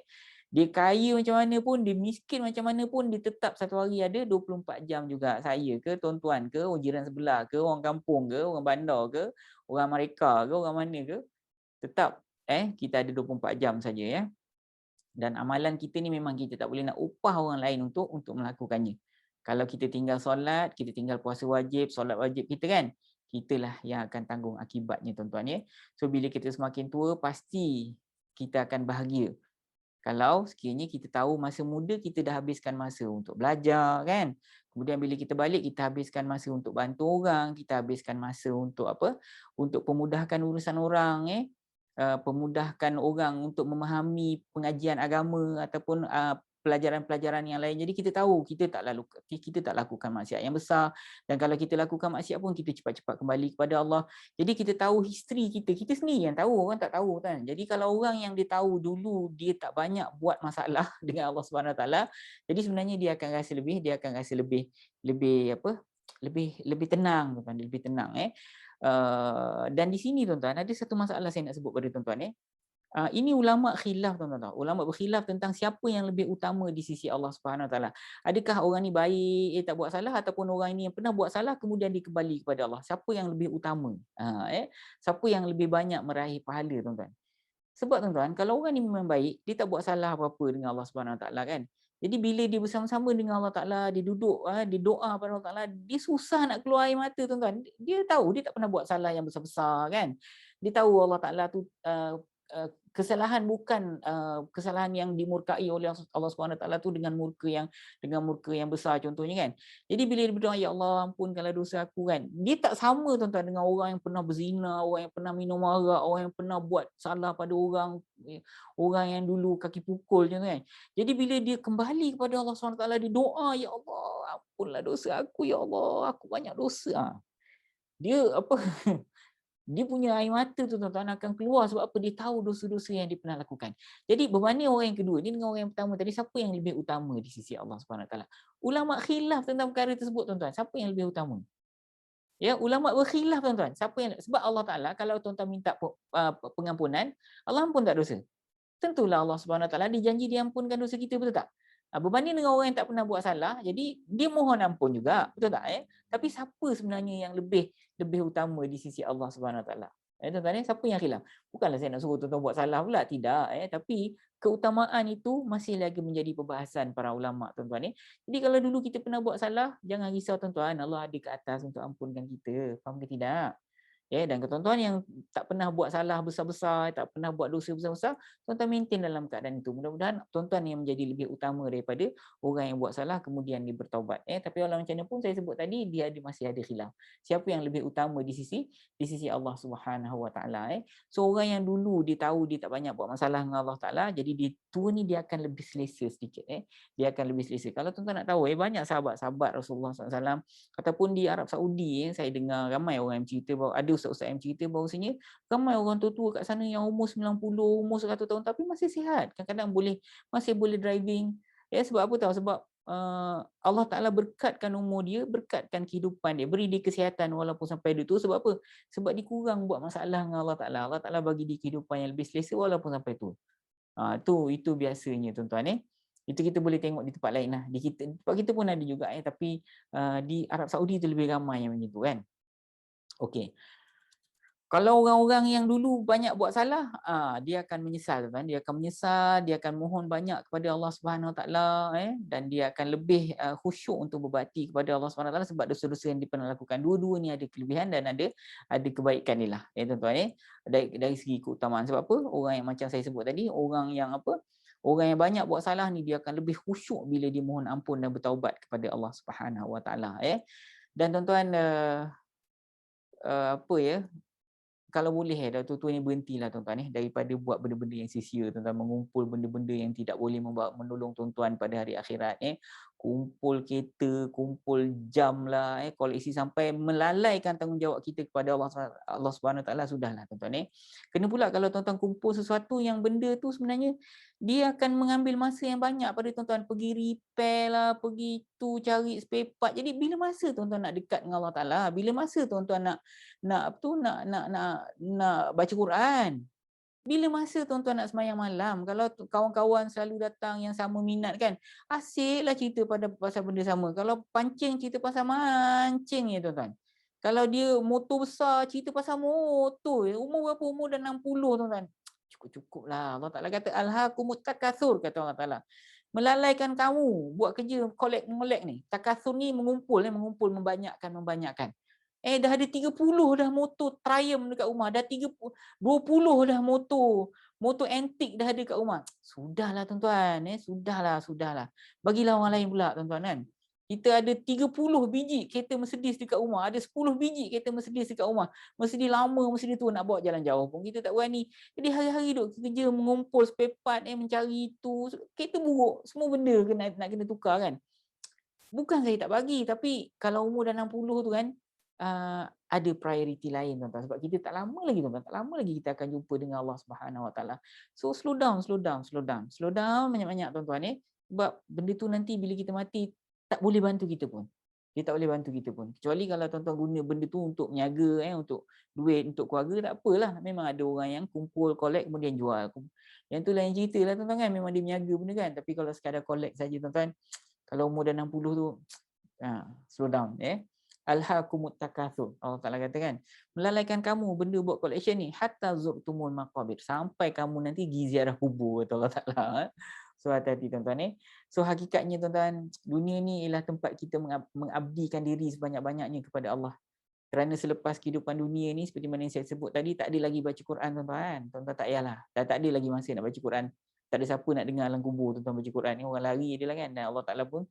Dia kaya macam mana pun, dia miskin macam mana pun, dia tetap satu hari ada 24 jam juga. Saya ke, tuan-tuan ke, orang jiran sebelah ke, orang kampung ke, orang bandar ke, orang Amerika ke, orang mana ke, tetap kita ada 24 jam saja ya. Dan amalan kita ni memang kita tak boleh nak upah orang lain untuk melakukannya. Kalau kita tinggal solat, kita tinggal puasa wajib, solat wajib kita kan, kitalah yang akan tanggung akibatnya tuan-tuan ya. So bila kita semakin tua, pasti kita akan bahagia. Kalau sekiranya kita tahu masa muda kita dah habiskan masa untuk belajar kan. Kemudian bila kita balik, kita habiskan masa untuk bantu orang, kita habiskan masa untuk apa? Untuk pemudahkan urusan orang pemudahkan orang untuk memahami pengajian agama ataupun pelajaran-pelajaran yang lain. Jadi kita tahu kita tak lakukan maksiat yang besar, dan kalau kita lakukan maksiat pun kita cepat-cepat kembali kepada Allah. Jadi kita tahu history kita sendiri yang tahu, orang tak tahu kan. Jadi kalau orang yang dia tahu dulu dia tak banyak buat masalah dengan Allah Subhanahu Wa Taala, jadi sebenarnya dia akan rasa lebih tenang, bukan lebih tenang dan di sini tuan-tuan ada satu masalah saya nak sebut pada tuan-tuan ini ulama khilaf tuan-tuan. Ulama berkhilaf tentang siapa yang lebih utama di sisi Allah Subhanahu Wa Taala. Adakah orang ni baik, tak buat salah, ataupun orang ini yang pernah buat salah kemudian dikembali kepada Allah? Siapa yang lebih utama? Siapa yang lebih banyak meraih pahala tuan-tuan? Sebab tuan-tuan, kalau orang ni memang baik, dia tak buat salah apa-apa dengan Allah Subhanahu Wa Taala kan. Jadi bila dia bersama-sama dengan Allah Taala, dia duduk, dia doa pada Allah Taala, dia susah nak keluar air mata tuan-tuan. Dia tahu dia tak pernah buat salah yang besar-besar kan. Dia tahu Allah Taala tu kesalahan bukan kesalahan yang dimurkai oleh Allah Subhanahu Wa Taala tu dengan murka yang besar contohnya kan. Jadi bila dia berdoa, ya Allah ampunkanlah dosa aku kan, dia tak sama tuan-tuan dengan orang yang pernah berzina, orang yang pernah minum arak, orang yang pernah buat salah pada orang yang dulu kaki pukul macam tu kan. Jadi bila dia kembali kepada Allah Subhanahu Wa Taala, dia doa, ya Allah ampunlah dosa aku, ya Allah aku banyak dosa. Dia apa dia punya air mata tu tuan-tuan akan keluar sebab apa? Dia tahu dosa-dosa yang dia pernah lakukan. Jadi berbanding orang yang kedua ni dengan orang yang pertama tadi, siapa yang lebih utama di sisi Allah Subhanahu Wa Taala? Ulama khilaf tentang perkara tersebut tuan-tuan. Siapa yang lebih utama? Ya, ulama berkhilaf tuan-tuan. Sebab Allah Taala kalau tuan-tuan minta pengampunan, Allah ampun tak dosa? Tentulah Allah Subhanahu Wa Taala dijanji diampunkan dosa kita, betul tak? Berbanding dengan orang yang tak pernah buat salah, jadi dia mohon ampun juga, betul tak? Tapi siapa sebenarnya yang lebih utama di sisi Allah Subhanahu Wa Taala? Tuan-tuan, siapa yang khilaf? Bukanlah saya nak suruh tuan-tuan buat salah pula, tidak. Tapi keutamaan itu masih lagi menjadi perbahasan para ulama, tuan-tuan. Jadi kalau dulu kita pernah buat salah, jangan risau tuan-tuan, Allah ada ke atas untuk ampunkan kita. Faham ke tidak? Dan tuan-tuan yang tak pernah buat salah besar-besar, tak pernah buat dosa besar-besar, tuan-tuan maintain dalam keadaan itu. Mudah-mudahan tuan-tuan yang menjadi lebih utama daripada orang yang buat salah kemudian dia bertaubat. Tapi walau macam mana pun saya sebut tadi, dia masih ada khilaf. Siapa yang lebih utama di sisi Allah Subhanahu Wa Taala. So orang yang dulu dia tahu dia tak banyak buat masalah dengan Allah Taala, jadi dia tua ni dia akan lebih selesa sedikit. Dia akan lebih selesa. Kalau tuan-tuan nak tahu, banyak sahabat-sahabat Rasulullah SAW ataupun di Arab Saudi, saya dengar ramai orang yang cerita bahawa ada ustaz-ustaz yang cerita bahawasanya ramai orang tua-tua kat sana yang umur 90, umur 100 tahun tapi masih sihat. Kadang-kadang masih boleh driving. Sebab apa tahu? Sebab Allah Ta'ala berkatkan umur dia, berkatkan kehidupan dia, beri dia kesihatan walaupun sampai dia tua. Sebab apa? Sebab dia kurang buat masalah dengan Allah Ta'ala. Allah Ta'ala bagi dia kehidupan yang lebih selesa walaupun sampai tua. Itu biasanya tuan-tuan. Itu kita boleh tengok di tempat lain lah. Tempat kita pun ada juga tapi di Arab Saudi itu lebih ramai yang macam tu kan. Okey. Kalau orang-orang yang dulu banyak buat salah, dia akan menyesal, tuan. Dia akan menyesal, dia akan mohon banyak kepada Allah Subhanahu Wa Taala, dan dia akan lebih khusyuk untuk berbakti kepada Allah Subhanahu Wa Taala sebab dosa-dosa yang dia pernah lakukan. Dua-dua ni ada kelebihan dan ada kebaikan dia lah, tuan-tuan. Dari segi keutamaan. Sebab apa? Orang yang macam saya sebut tadi, orang yang apa? Orang yang banyak buat salah ni dia akan lebih khusyuk bila dia mohon ampun dan bertaubat kepada Allah Subhanahu Wa Taala. Dan tuan-tuan, apa ya? Kalau boleh tua-tua ni berhentilah tuan-tuan daripada buat benda-benda yang sia-sia, tuan-tuan, mengumpul benda-benda yang tidak boleh menolong tuan-tuan pada hari akhirat. Kumpul kereta, kumpul jam lah, koleksi sampai melalaikan tanggungjawab kita kepada Allah Subhanahu Wa Taala. Sudahlah tuan-tuan. Kena pula kalau tuan-tuan kumpul sesuatu yang benda tu sebenarnya dia akan mengambil masa yang banyak pada tuan-tuan, pergi repair lah, pergi tu cari spare part. Jadi bila masa tuan-tuan nak dekat dengan Allah Taala, bila masa tuan-tuan nak baca Quran, bila masa tuan-tuan nak sembahyang malam, kalau kawan-kawan selalu datang yang sama minat kan, asyiklah cerita pasal benda sama. Kalau pancing, cerita pasal mancing ya tuan-tuan. Kalau dia motor besar, cerita pasal motor. Umur berapa? Umur dah 60 tuan-tuan. Cukup-cukuplah. Allah Ta'ala kata alhaakumut takatsur, kata Allah Ta'ala. Melalaikan kamu buat kerja molek ni. Takatsur ni mengumpul, membanyakkan. Dah ada 30 dah motor Triumph dekat rumah. Dah 20 dah motor antik dah ada kat rumah. Sudahlah tuan-tuan. Sudahlah. Bagilah orang lain pula tuan-tuan kan. Kita ada 30 biji kereta Mercedes dekat rumah. Ada 10 biji kereta Mercedes dekat rumah. Mercedes lama, Mercedes tua, nak bawa jalan jauh pun kita tak berani. Jadi hari-hari duk kerja mengumpul spare part, mencari itu. Kereta buruk. Semua benda nak kena tukar kan. Bukan saya tak bagi, tapi kalau umur dah 60 tu kan, ada prioriti lain tuan-tuan, sebab kita tak lama lagi tuan-tuan, tak lama lagi kita akan jumpa dengan Allah Subhanahu Wa Taala. So slow down banyak-banyak tuan-tuan sebab benda tu nanti bila kita mati tak boleh bantu kita pun. Dia tak boleh bantu kita pun. Kecuali kalau tuan-tuan guna benda tu untuk niaga, untuk duit, untuk keluarga, tak apalah. Memang ada orang yang kumpul, collect, kemudian jual. Yang tu lain cerita lah tuan-tuan kan, memang dia niaga benda kan. Tapi kalau sekadar collect saja tuan-tuan, kalau umur dah 60 tu, slow down. Alhaakumut takatsur. Allah Ta'ala kata kan, melalaikan kamu benda buat collection ni hatta zurtumul maqabir, sampai kamu nanti pergi ziarah kubur, kata Allah Ta'ala. So hati-hati tuan-tuan. So hakikatnya tuan-tuan, dunia ni ialah tempat kita mengabdikan diri sebanyak-banyaknya kepada Allah. Kerana selepas kehidupan dunia ni, seperti mana yang saya sebut tadi, tak ada lagi baca Quran tuan-tuan. Tuan-tuan tak payahlah. Tak ada lagi masa nak baca Quran. Tak ada siapa nak dengar alam kubur tuan-tuan baca Quran ni. Orang lari je lah kan. Dan Allah Ta'ala pun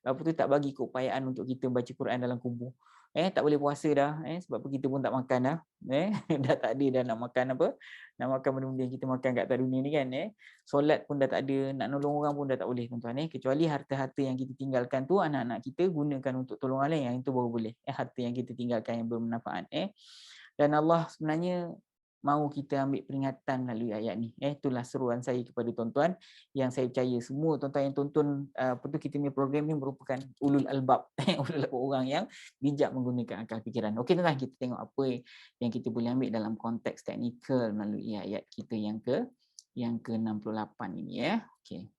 tak bagi keupayaan untuk kita baca Quran dalam kubur. Tak boleh puasa dah. Sebab kita pun tak makan dah. Dah tak ada dah nak makan apa. Nak makan benda-benda yang kita makan kat atas dunia ni kan. Solat pun dah tak ada. Nak nolong orang pun dah tak boleh tuan-tuan. Kecuali harta-harta yang kita tinggalkan tu, anak-anak kita gunakan untuk tolong orang lain. Yang itu baru boleh. Harta yang kita tinggalkan yang bermanfaat. Dan Allah sebenarnya mahu kita ambil peringatan melalui ayat ni. Itulah seruan saya kepada tuan-tuan yang saya percaya semua tuan-tuan yang tonton kita punya program ni merupakan ulul albab, orang yang bijak menggunakan akal fikiran. Okey tuan-tuan, kita tengok apa yang kita boleh ambil dalam konteks teknikal melalui ayat kita yang ke-68 ini Okey.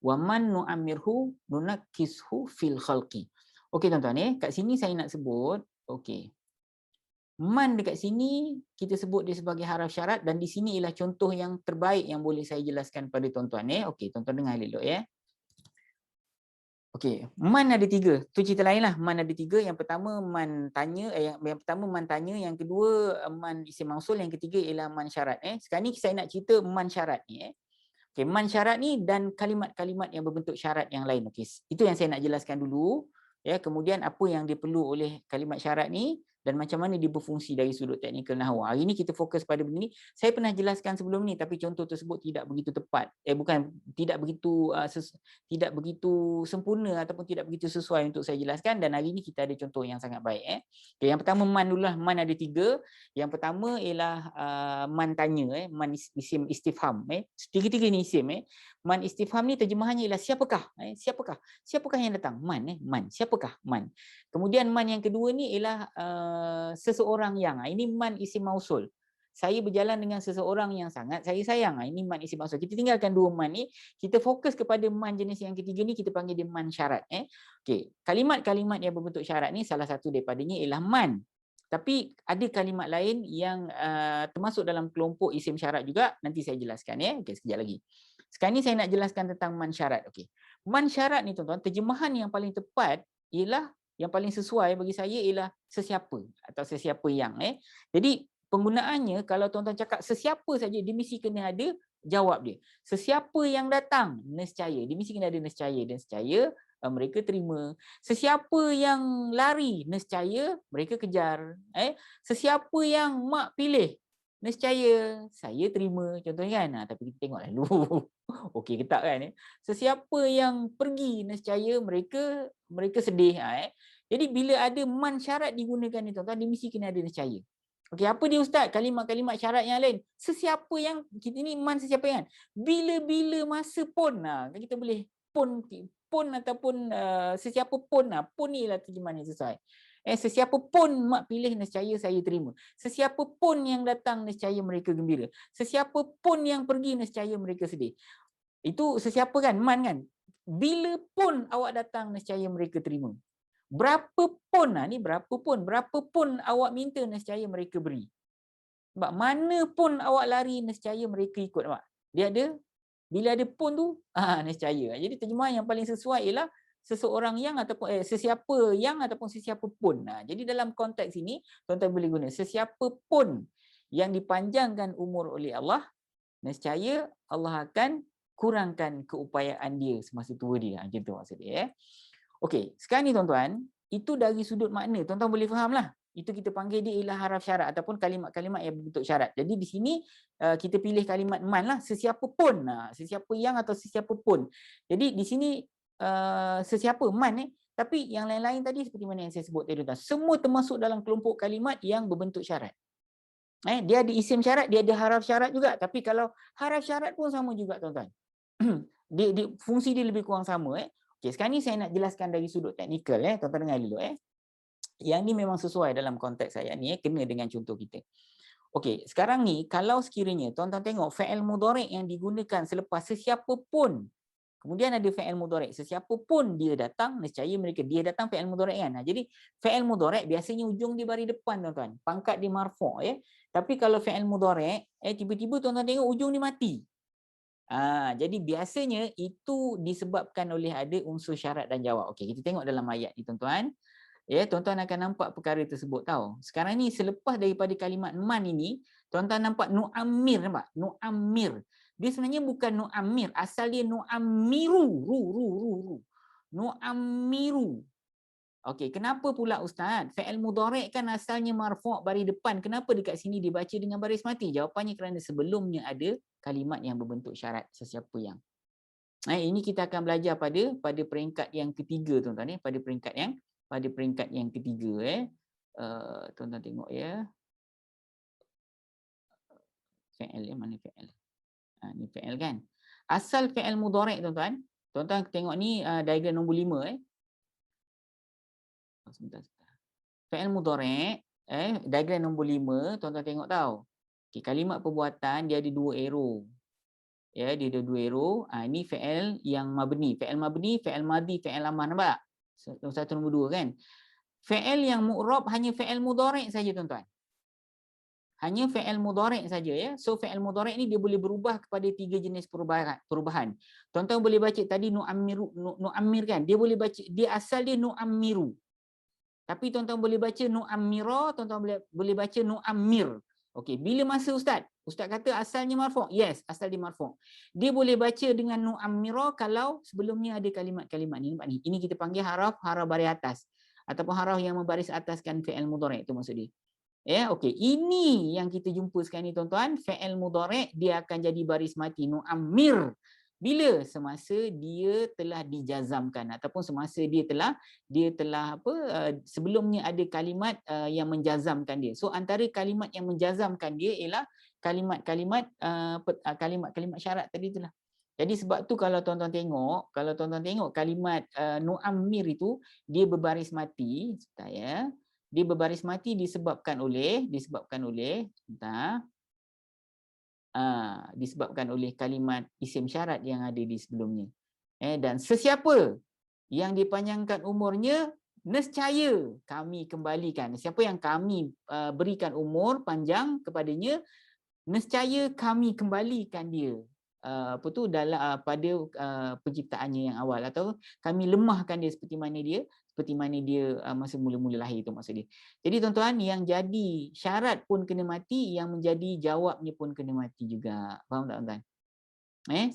Wa man nu'ammirhu nunakkishu fil khalqi. Okey tuan-tuan kat sini saya nak sebut okey. Man dekat sini kita sebut dia sebagai haraf syarat dan di sini ialah contoh yang terbaik yang boleh saya jelaskan pada tuan-tuan Okey, tuan-tuan dengar elok Okey, man ada 3. Tu cerita lain lah. Man ada 3. Yang pertama man tanya, yang pertama man tanya, yang kedua man isim mausul, yang ketiga ialah man syarat Sekarang ni saya nak cerita man syarat ni Okey, man syarat ni dan kalimat-kalimat yang berbentuk syarat yang lain. Okey, itu yang saya nak jelaskan dulu kemudian apa yang diperlu oleh kalimat syarat ni dan macam mana dia berfungsi dari sudut teknikal nahwu. Hari ini kita fokus pada benda ni. Saya pernah jelaskan sebelum ni tapi contoh tersebut tidak begitu tepat. Tidak begitu sempurna ataupun tidak begitu sesuai untuk saya jelaskan dan hari ini kita ada contoh yang sangat baik Okay, yang pertama man dululah. Man ada 3. Yang pertama ialah man tanya man isim istifham tiga-tiga ni isim Man istifham ni terjemahannya ialah siapakah? Siapakah yang datang? Man. Siapakah? Man. Kemudian man yang kedua ni ialah seseorang yang. Ini man isim mausul. Saya berjalan dengan seseorang yang sangat saya sayang. Ini man isim mausul. Kita tinggalkan 2 man ni. Kita fokus kepada man jenis yang ketiga ni, kita panggil dia man syarat. Okey, kalimat-kalimat yang berbentuk syarat ni salah satu daripadanya ialah man. Tapi ada kalimat lain yang termasuk dalam kelompok isim syarat juga, nanti saya jelaskan ya. Okey, sekejap lagi. Sekarang ni saya nak jelaskan tentang man syarat. Okey. Man syarat ni tuan-tuan, terjemahan yang paling tepat ialah yang paling sesuai bagi saya ialah sesiapa atau sesiapa yang Jadi penggunaannya kalau tuan-tuan cakap sesiapa saja dia mesti kena ada jawab dia. Sesiapa yang datang nescaya, dia mesti kena ada nescaya dan nescaya mereka terima. Sesiapa yang lari nescaya mereka kejar. Sesiapa yang mak pilih nescaya saya terima, contohnya kan. Tapi kita tengok lalu okey ke tak kan. Sesiapa yang pergi nescaya mereka sedih. Jadi bila ada man syarat digunakan ni tuan-tuan, dia mesti kena ada nescaya. Okey, apa dia ustaz? Kalimat-kalimat syarat yang lain. Sesiapa yang kita ni man sesiapa yang bila-bila masa pun kita boleh pun ataupun sesiapa pun pun ni lah terjemahan yang sesuai. Sesiapa pun mak pilih nescaya saya terima. Sesiapa pun yang datang nescaya mereka gembira. Sesiapa pun yang pergi nescaya mereka sedih. Itu sesiapa kan? Man kan? Bila pun awak datang nescaya mereka terima. Berapa pun ni berapa pun awak minta nescaya mereka beri. Sebab mana pun awak lari nescaya mereka ikut. Nampak? Dia ada bila ada pun tu nescaya. Jadi terjemahan yang paling sesuai ialah seseorang yang ataupun sesiapa yang ataupun sesiapa pun. Jadi dalam konteks ini tuan-tuan boleh guna sesiapa pun yang dipanjangkan umur oleh Allah, nescaya Allah akan kurangkan keupayaan dia semasa tua dia. Macam tu maksud dia. Okey, sekarang ni tuan-tuan, itu dari sudut makna. Tuan-tuan boleh fahamlah. Itu kita panggil dia ialah haraf syarat ataupun kalimat-kalimat yang berbentuk syarat. Jadi di sini kita pilih kalimat man lah, sesiapa pun. Sesiapa yang atau sesiapa pun. Jadi di sini sesiapa man tapi yang lain-lain tadi seperti mana yang saya sebut tadi tuan. Semua termasuk dalam kelompok kalimat yang berbentuk syarat. Dia ada isim syarat, dia ada haraf syarat juga. Tapi kalau haraf syarat pun sama juga tuan-tuan. Fungsi dia lebih kurang sama. Okey, sekarang ni saya nak jelaskan dari sudut teknikal. Tuan-tuan dengar dulu. Yang ni memang sesuai dalam konteks ayat ni, kena dengan contoh kita. Okey, sekarang ni kalau sekiranya tuan-tuan tengok fa'il mudhari' yang digunakan selepas sesiapa pun. Kemudian ada fa'il mudhari', sesiapa pun dia datang, nescaya mereka. Dia datang fa'il mudhari' kan. Jadi fa'il mudhari' biasanya ujung dia baris depan tuan-tuan. Pangkat dia marfu' Tapi kalau fa'il mudhari' tiba-tiba tuan-tuan tengok ujung dia mati. Jadi biasanya itu disebabkan oleh ada unsur syarat dan jawab. Okey, kita tengok dalam ayat ni tuan-tuan. Tuan-tuan akan nampak perkara tersebut tahu. Sekarang ni selepas daripada kalimat man ini, tuan-tuan nampak nu'ammir, nampak? Nu'ammir. Dia sebenarnya bukan nu'ammir, asal dia nu'ammiru. Nu'ammiru. Okey, kenapa pula ustaz? Fa'il mudhari' kan asalnya marfu' baris depan. Kenapa dekat sini dibaca dengan baris mati? Jawapannya kerana sebelumnya ada kalimat yang berbentuk syarat sesiapa yang. Ini kita akan belajar pada peringkat yang ketiga tuan-tuan pada peringkat yang ketiga tuan-tuan tengok ya. Fa'il mana fa'il? Ni fa'il kan. Asal fa'il mudhari' tuan-tuan. Tuan-tuan tengok ni diagram nombor 5 Sebentar. Fa'il mudhari' diagram nombor 5 tuan-tuan tengok tahu. Okey, kalimat perbuatan dia ada dua arrow. Dia ada dua arrow. Ini fa'il yang mabni, fa'il mabni, fa'il madhi, fa'il amar, nampak? Satu nombor 2 kan. Fa'il yang mu'rab hanya fa'il mudhari' saja tuan-tuan. Hanya fa'il mudhari' saja So fa'il mudhari' ni dia boleh berubah kepada 3 jenis perubahan. Tuan-tuan boleh baca tadi nu'ammir kan. Dia boleh baca, dia asal dia nu'ammiru. Tapi tuan-tuan boleh baca nu'ammira, tuan-tuan boleh baca nu'ammir. Okey, bila masa ustaz? Ustaz kata asalnya marfu'. Yes, asal dia marfu'. Dia boleh baca dengan nu'ammira kalau sebelumnya ada kalimat-kalimat ni. Nampak ni? Ini kita panggil haraf baris atas ataupun haraf yang membaris ataskan fi'il mudhari' itu maksud dia. Okey, ini yang kita jumpa sekarang ni tuan-tuan, fi'il mudhari' dia akan jadi baris mati nu'ammir. Bila? Semasa dia telah dijazamkan ataupun semasa dia telah sebelumnya ada kalimat yang menjazamkan dia. So antara kalimat yang menjazamkan dia ialah kalimat-kalimat syarat tadi itulah. Jadi sebab tu kalau tuan-tuan tengok kalimat nu'ammir itu dia berbaris mati, sebentar ya. Dia berbaris mati disebabkan oleh disebabkan oleh kalimat isim syarat yang ada di sebelumnya. Dan sesiapa yang dipanjangkan umurnya nescaya kami kembalikan. Siapa yang kami berikan umur panjang kepadanya, nescaya kami kembalikan dia apa tu dalam pada penciptaannya yang awal, atau kami lemahkan dia seperti mana dia masa mula-mula lahir, itu maksud dia. Jadi tuan-tuan, yang jadi syarat pun kena mati, yang menjadi jawabnya pun kena mati juga. Faham tak tuan-tuan?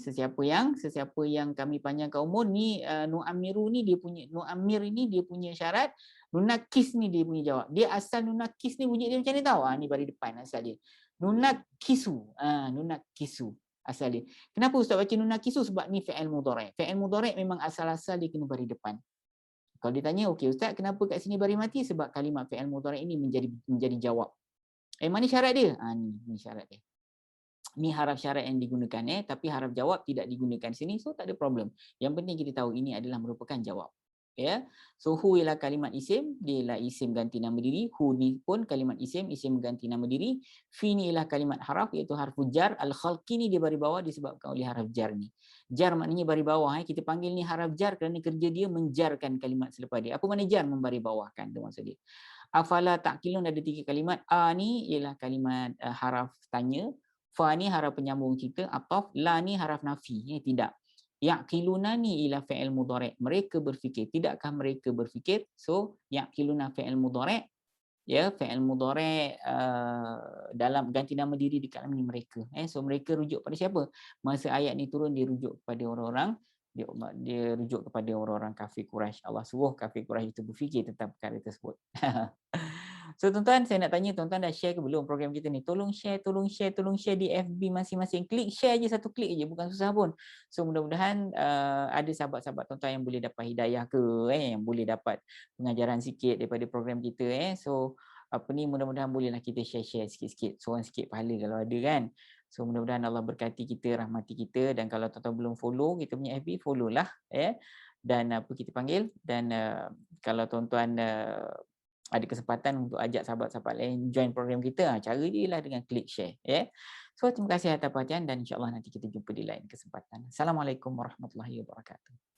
Sesiapa yang kami panjangkan umur ni, nu'amiru ni dia punya, nu'amir ini dia punya syarat, nunakis ni dia punya jawab. Dia asal nunakis ni bunyi dia macam ni tahu. Ni baris depan asal dia. Nunakisu. Nunakisu asal dia. Kenapa ustaz baca nunakisu? Sebab ni fi'il mudhari'. Fi'il mudhari' memang asal-asal dia kena baris depan. Kalau ditanya, okey ustaz, kenapa kat sini baris mati? Sebab kalimat fi'il mudhari' ini menjadi jawab. Mana syarat dia? Ni syarat dia. Ni haraf syarat yang digunakan, tapi haraf jawab tidak digunakan sini, so tak ada problem. Yang penting kita tahu ini adalah merupakan jawab. Ya. So hu ialah kalimat isim, dia ialah isim ganti nama diri. Hu ni pun kalimat isim ganti nama diri. Fi ni ialah kalimat haraf, iaitu harfu jar. Al-khalqi ni dia baris bawah disebabkan oleh haraf jar ni. Jar maknanya baris bawah. Kita panggil ni haraf jar kerana kerja dia menjarkan kalimat selepas dia. Apa makna jar? Membaris bawahkan, tu maksud dia. Afala ta'qilun ada 3 kalimat. A ni ialah kalimat haraf tanya. Fa ni haraf penyambung cerita, ataf. La ni haraf nafi, tidak. Ya'qiluna ni ialah fi'il mudhari'. Mereka berfikir. Tidakkah mereka berfikir? So, ya'qiluna fi'il mudhari'. Ya, fi'il mudhari' dalam ganti nama diri di kalam ni mereka. So, mereka rujuk pada siapa? Masa ayat ni turun, dia rujuk kepada orang-orang, dia rujuk kepada orang-orang kafir Quraisy. Allah suruh kafir Quraisy itu berfikir tentang perkara tersebut. So tuan-tuan, saya nak tanya tuan-tuan dah share ke belum program kita ni? Tolong share di FB masing-masing. Klik share je, satu klik je, bukan susah pun. So mudah-mudahan ada sahabat-sahabat tuan-tuan yang boleh dapat hidayah ke, yang boleh dapat pengajaran sikit daripada program kita. So apa ni, mudah-mudahan bolehlah kita share sikit-sikit, seorang sikit pahala kalau ada kan. So mudah-mudahan Allah berkati kita, rahmati kita. Dan kalau tuan-tuan belum follow kita punya FB, follow lah. Dan apa kita panggil, dan kalau tuan-tuan ada kesempatan untuk ajak sahabat-sahabat lain join program kita, cara dia ialah dengan klik share. So terima kasih atas perhatian, dan insya-Allah nanti kita jumpa di lain kesempatan. Assalamualaikum warahmatullahi wabarakatuh.